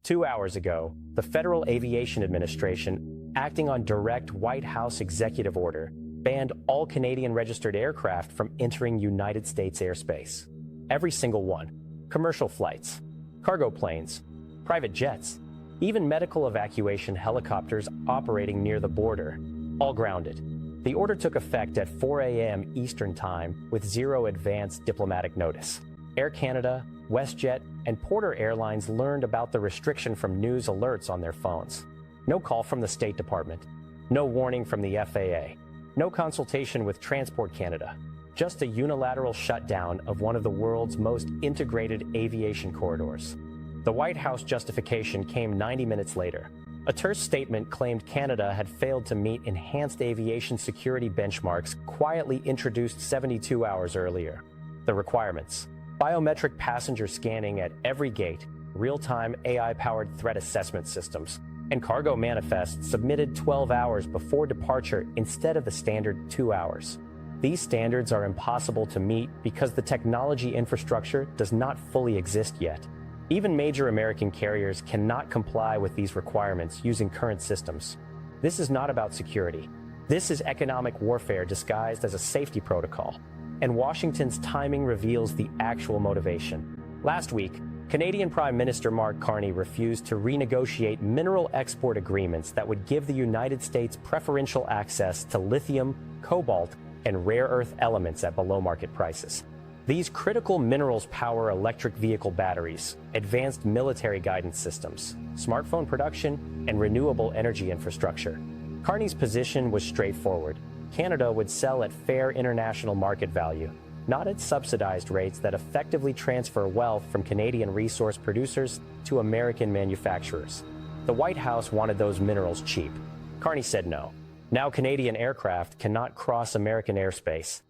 2 hours ago, the Federal Aviation Administration, acting on direct White House executive order, banned all Canadian-registered aircraft from entering United States airspace. Every single one. Commercial flights, cargo planes, private jets, even medical evacuation helicopters operating near the border, all grounded. The order took effect at 4 a.m. Eastern Time with zero advance diplomatic notice. Air Canada, WestJet, and Porter Airlines learned about the restriction from news alerts on their phones. No call from the State Department, no warning from the FAA, no consultation with Transport Canada, just a unilateral shutdown of one of the world's most integrated aviation corridors. The White House justification came 90 minutes later. A terse statement claimed Canada had failed to meet enhanced aviation security benchmarks quietly introduced 72 hours earlier. The requirements: biometric passenger scanning at every gate, real-time AI-powered threat assessment systems, and cargo manifests submitted 12 hours before departure instead of the standard 2 hours. These standards are impossible to meet because the technology infrastructure does not fully exist yet. Even major American carriers cannot comply with these requirements using current systems. This is not about security. This is economic warfare disguised as a safety protocol. And Washington's timing reveals the actual motivation. Last week, Canadian Prime Minister Mark Carney refused to renegotiate mineral export agreements that would give the United States preferential access to lithium, cobalt, and rare earth elements at below-market prices. These critical minerals power electric vehicle batteries, advanced military guidance systems, smartphone production, and renewable energy infrastructure. Carney's position was straightforward. Canada would sell at fair international market value, not at subsidized rates that effectively transfer wealth from Canadian resource producers to American manufacturers. The White House wanted those minerals cheap. Carney said no. Now Canadian aircraft cannot cross American airspace.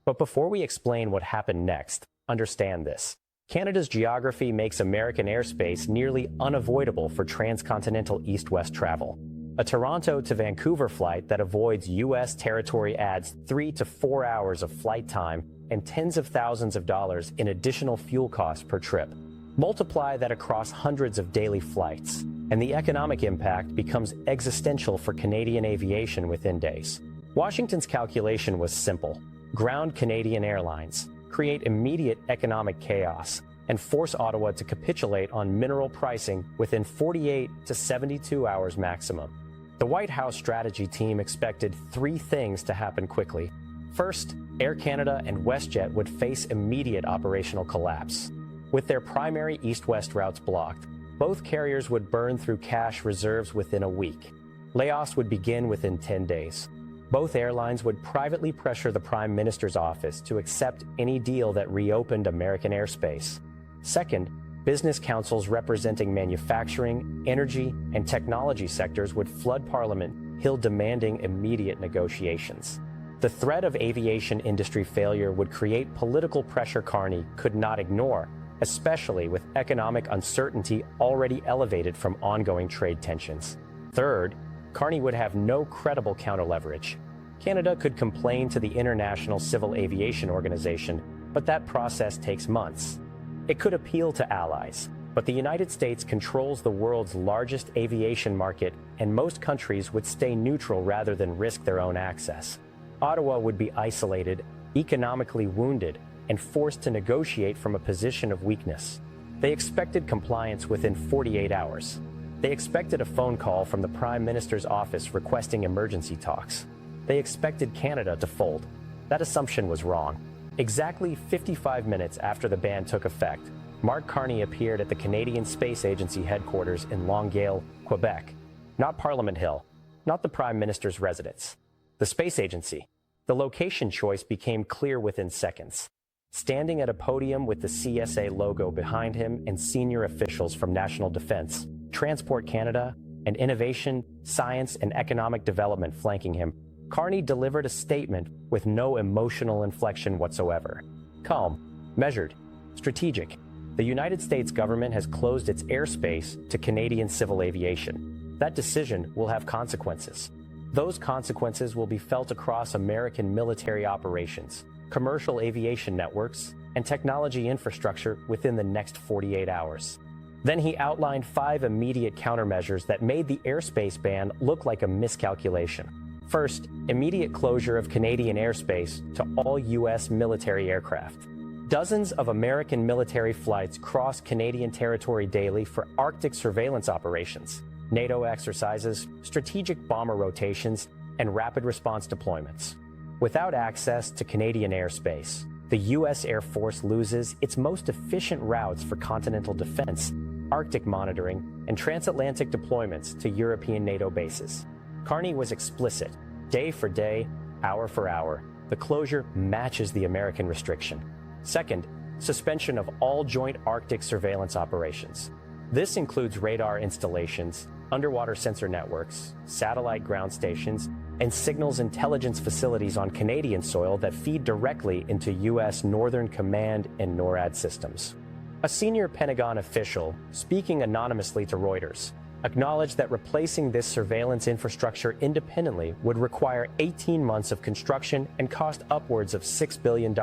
But before we explain what happened next, understand this. Canada's geography makes American airspace nearly unavoidable for transcontinental east-west travel. A Toronto to Vancouver flight that avoids U.S. territory adds 3 to 4 hours of flight time and tens of thousands of dollars in additional fuel costs per trip. Multiply that across hundreds of daily flights, and the economic impact becomes existential for Canadian aviation within days. Washington's calculation was simple. Ground Canadian airlines, create immediate economic chaos, and force Ottawa to capitulate on mineral pricing within 48 to 72 hours maximum. The White House strategy team expected 3 things to happen quickly. First, Air Canada and WestJet would face immediate operational collapse. With their primary east-west routes blocked, both carriers would burn through cash reserves within a week. Layoffs would begin within 10 days. Both airlines would privately pressure the Prime Minister's office to accept any deal that reopened American airspace. Second, business councils representing manufacturing, energy, and technology sectors would flood Parliament, Hill demanding immediate negotiations. The threat of aviation industry failure would create political pressure Carney could not ignore, especially with economic uncertainty already elevated from ongoing trade tensions. Third, Carney would have no credible counter-leverage. Canada could complain to the International Civil Aviation Organization, but that process takes months. It could appeal to allies, but the United States controls the world's largest aviation market, and most countries would stay neutral rather than risk their own access. Ottawa would be isolated, economically wounded, and forced to negotiate from a position of weakness. They expected compliance within 48 hours. They expected a phone call from the Prime Minister's office requesting emergency talks. They expected Canada to fold. That assumption was wrong. Exactly 55 minutes after the ban took effect, Mark Carney appeared at the Canadian Space Agency headquarters in Longueuil, Quebec. Not Parliament Hill, not the Prime Minister's residence. The Space Agency. The location choice became clear within seconds. Standing at a podium with the CSA logo behind him and senior officials from National Defence, Transport Canada, and Innovation, Science, and Economic Development flanking him, Carney delivered a statement with no emotional inflection whatsoever. Calm, measured, strategic. The United States government has closed its airspace to Canadian civil aviation. That decision will have consequences. Those consequences will be felt across American military operations, commercial aviation networks, and technology infrastructure within the next 48 hours. Then he outlined 5 immediate countermeasures that made the airspace ban look like a miscalculation. First, immediate closure of Canadian airspace to all U.S. military aircraft. Dozens of American military flights cross Canadian territory daily for Arctic surveillance operations, NATO exercises, strategic bomber rotations, and rapid response deployments. Without access to Canadian airspace, the U.S. Air Force loses its most efficient routes for continental defense, Arctic monitoring, and transatlantic deployments to European NATO bases. Carney was explicit. Day for day, hour for hour, the closure matches the American restriction. Second, suspension of all joint Arctic surveillance operations. This includes radar installations, underwater sensor networks, satellite ground stations, and signals intelligence facilities on Canadian soil that feed directly into U.S. Northern Command and NORAD systems. A senior Pentagon official, speaking anonymously to Reuters, acknowledged that replacing this surveillance infrastructure independently would require 18 months of construction and cost upwards of $6 billion,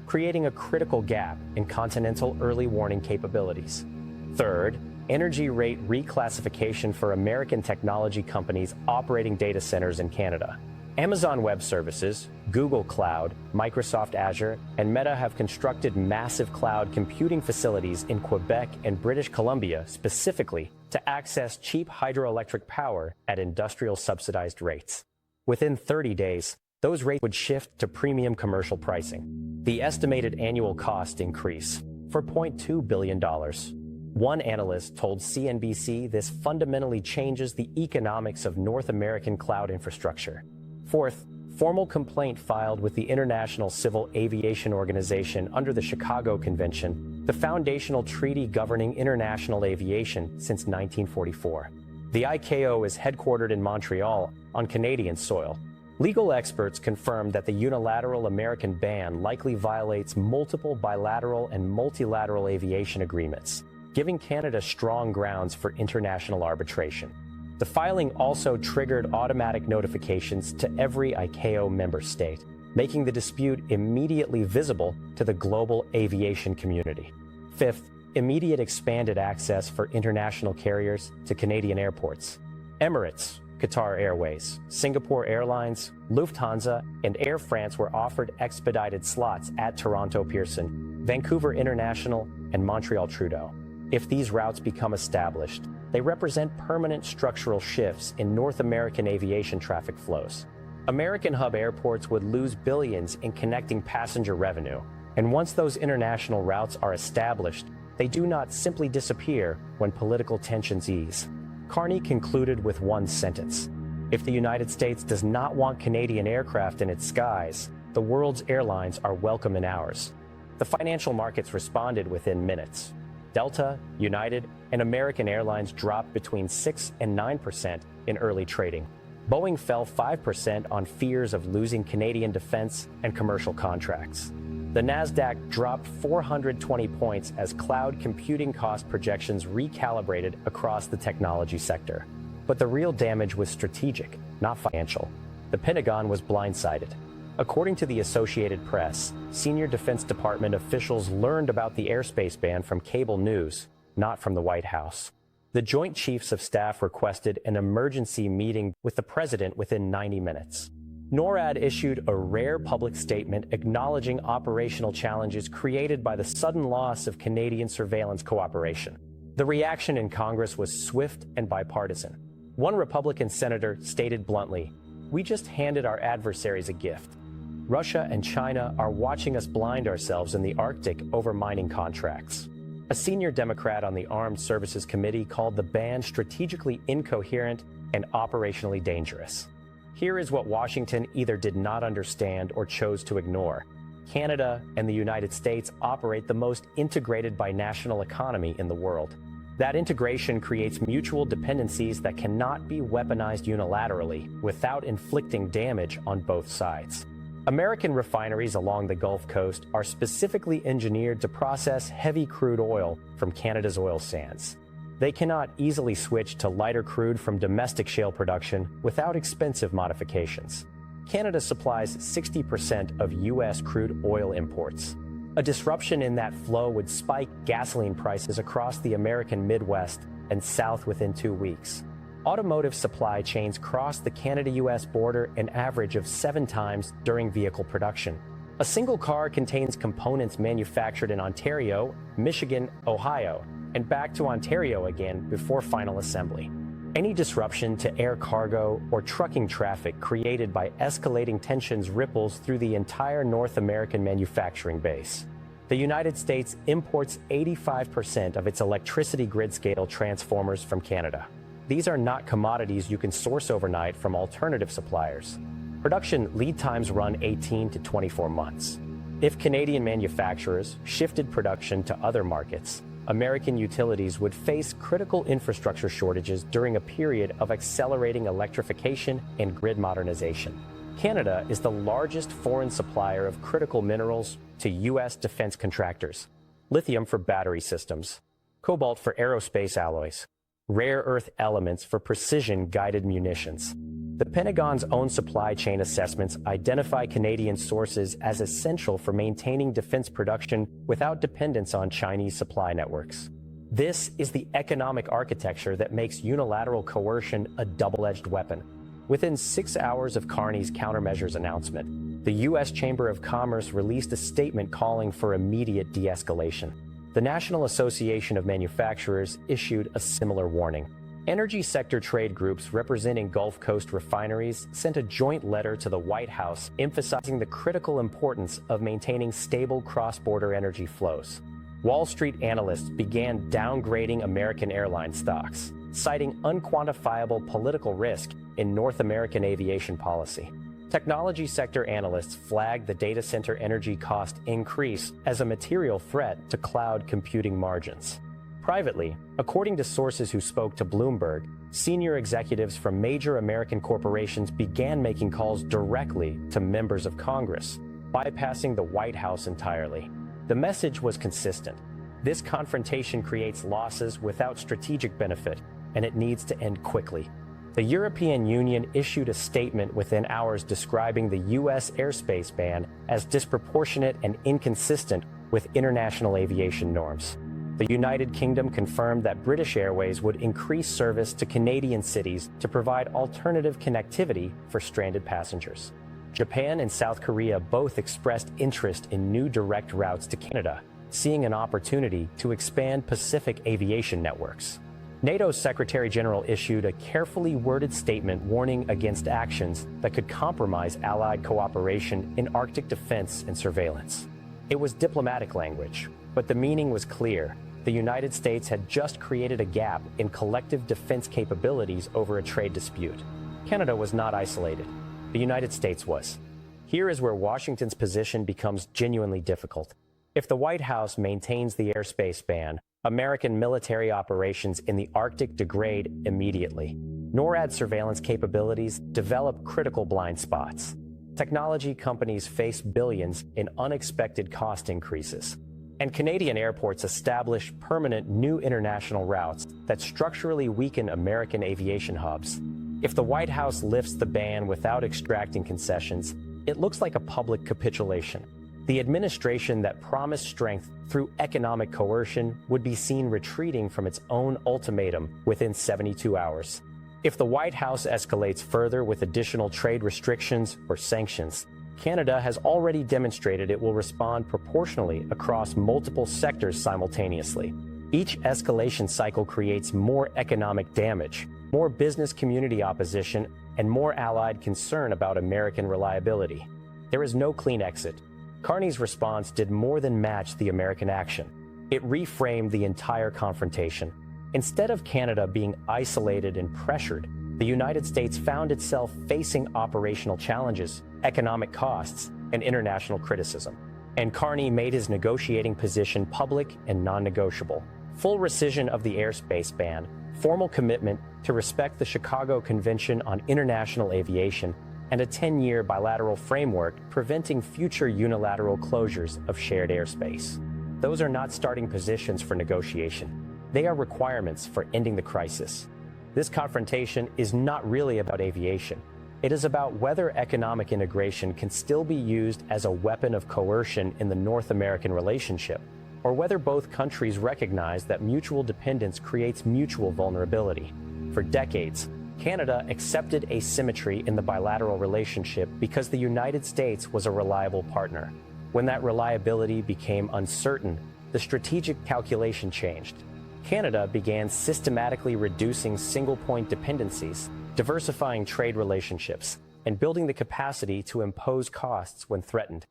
creating a critical gap in continental early warning capabilities. Third, energy rate reclassification for American technology companies operating data centers in Canada. Amazon Web Services, Google Cloud, Microsoft Azure, and Meta have constructed massive cloud computing facilities in Quebec and British Columbia specifically to access cheap hydroelectric power at industrial subsidized rates. Within 30 days, those rates would shift to premium commercial pricing. The estimated annual cost increase for $0.2 billion. One analyst told CNBC this fundamentally changes the economics of North American cloud infrastructure. Fourth, formal complaint filed with the International Civil Aviation Organization under the Chicago Convention, the foundational treaty governing international aviation since 1944. The ICAO is headquartered in Montreal on Canadian soil. Legal experts confirmed that the unilateral American ban likely violates multiple bilateral and multilateral aviation agreements, giving Canada strong grounds for international arbitration. The filing also triggered automatic notifications to every ICAO member state, making the dispute immediately visible to the global aviation community. Fifth, immediate expanded access for international carriers to Canadian airports. Emirates, Qatar Airways, Singapore Airlines, Lufthansa, and Air France were offered expedited slots at Toronto Pearson, Vancouver International, and Montreal Trudeau. If these routes become established, they represent permanent structural shifts in North American aviation traffic flows. American hub airports would lose billions in connecting passenger revenue, and once those international routes are established, they do not simply disappear when political tensions ease. Carney concluded with one sentence: if the United States does not want Canadian aircraft in its skies, the world's airlines are welcome in ours. The financial markets responded within minutes. Delta, United, and American Airlines dropped between 6% and 9% in early trading. Boeing fell 5% on fears of losing Canadian defense and commercial contracts. The Nasdaq dropped 420 points as cloud computing cost projections recalibrated across the technology sector. But the real damage was strategic, not financial. The Pentagon was blindsided. According to the Associated Press, senior Defense Department officials learned about the airspace ban from cable news, not from the White House. The Joint Chiefs of Staff requested an emergency meeting with the president within 90 minutes. NORAD issued a rare public statement acknowledging operational challenges created by the sudden loss of Canadian surveillance cooperation. The reaction in Congress was swift and bipartisan. One Republican senator stated bluntly, "We just handed our adversaries a gift. Russia and China are watching us blind ourselves in the Arctic over mining contracts." A senior Democrat on the Armed Services Committee called the ban strategically incoherent and operationally dangerous. Here is what Washington either did not understand or chose to ignore. Canada and the United States operate the most integrated binational economy in the world. That integration creates mutual dependencies that cannot be weaponized unilaterally without inflicting damage on both sides. American refineries along the Gulf Coast are specifically engineered to process heavy crude oil from Canada's oil sands. They cannot easily switch to lighter crude from domestic shale production without expensive modifications. Canada supplies 60% of U.S. crude oil imports. A disruption in that flow would spike gasoline prices across the American Midwest and South within 2 weeks. Automotive supply chains crossed the Canada-US border an average of 7 times during vehicle production. A single car contains components manufactured in Ontario, Michigan, Ohio, and back to Ontario again before final assembly. Any disruption to air cargo or trucking traffic created by escalating tensions ripples through the entire North American manufacturing base. The United States imports 85% of its electricity grid-scale transformers from Canada. These are not commodities you can source overnight from alternative suppliers. Production lead times run 18 to 24 months. If Canadian manufacturers shifted production to other markets, American utilities would face critical infrastructure shortages during a period of accelerating electrification and grid modernization. Canada is the largest foreign supplier of critical minerals to U.S. defense contractors: lithium for battery systems, cobalt for aerospace alloys, rare earth elements for precision-guided munitions. The Pentagon's own supply chain assessments identify Canadian sources as essential for maintaining defense production without dependence on Chinese supply networks. This is the economic architecture that makes unilateral coercion a double-edged weapon. Within 6 hours of Carney's countermeasures announcement, the U.S. Chamber of Commerce released a statement calling for immediate de-escalation. The National Association of Manufacturers issued a similar warning. Energy sector trade groups representing Gulf Coast refineries sent a joint letter to the White House emphasizing the critical importance of maintaining stable cross-border energy flows. Wall Street analysts began downgrading American airline stocks, citing unquantifiable political risk in North American aviation policy. Technology sector analysts flagged the data center energy cost increase as a material threat to cloud computing margins. Privately, according to sources who spoke to Bloomberg, senior executives from major American corporations began making calls directly to members of Congress, bypassing the White House entirely. The message was consistent. This confrontation creates losses without strategic benefit, and it needs to end quickly. The European Union issued a statement within hours describing the U.S. airspace ban as disproportionate and inconsistent with international aviation norms. The United Kingdom confirmed that British Airways would increase service to Canadian cities to provide alternative connectivity for stranded passengers. Japan and South Korea both expressed interest in new direct routes to Canada, seeing an opportunity to expand Pacific aviation networks. NATO's Secretary General issued a carefully worded statement warning against actions that could compromise Allied cooperation in Arctic defense and surveillance. It was diplomatic language, but the meaning was clear. The United States had just created a gap in collective defense capabilities over a trade dispute. Canada was not isolated. The United States was. Here is where Washington's position becomes genuinely difficult. If the White House maintains the airspace ban, American military operations in the Arctic degrade immediately. NORAD surveillance capabilities develop critical blind spots. Technology companies face billions in unexpected cost increases. And Canadian airports establish permanent new international routes that structurally weaken American aviation hubs. If the White House lifts the ban without extracting concessions, it looks like a public capitulation. The administration that promised strength through economic coercion would be seen retreating from its own ultimatum within 72 hours. If the White House escalates further with additional trade restrictions or sanctions, Canada has already demonstrated it will respond proportionally across multiple sectors simultaneously. Each escalation cycle creates more economic damage, more business community opposition, and more allied concern about American reliability. There is no clean exit. Carney's response did more than match the American action. It reframed the entire confrontation. Instead of Canada being isolated and pressured, the United States found itself facing operational challenges, economic costs, and international criticism. And Carney made his negotiating position public and non-negotiable. Full rescission of the airspace ban, formal commitment to respect the Chicago Convention on International Aviation, and a 10-year bilateral framework preventing future unilateral closures of shared airspace. Those are not starting positions for negotiation. They are requirements for ending the crisis. This confrontation is not really about aviation. It is about whether economic integration can still be used as a weapon of coercion in the North American relationship, or whether both countries recognize that mutual dependence creates mutual vulnerability. For decades, Canada accepted asymmetry in the bilateral relationship because the United States was a reliable partner. When that reliability became uncertain, the strategic calculation changed. Canada began systematically reducing single-point dependencies, diversifying trade relationships, and building the capacity to impose costs when threatened.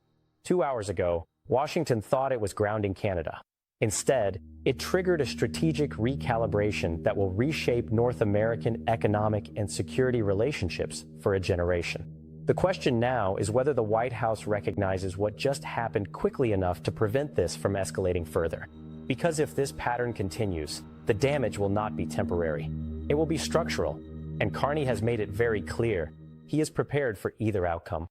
2 hours ago, Washington thought it was grounding Canada. Instead, it triggered a strategic recalibration that will reshape North American economic and security relationships for a generation. The question now is whether the White House recognizes what just happened quickly enough to prevent this from escalating further. Because if this pattern continues, the damage will not be temporary. It will be structural, and Carney has made it very clear he is prepared for either outcome.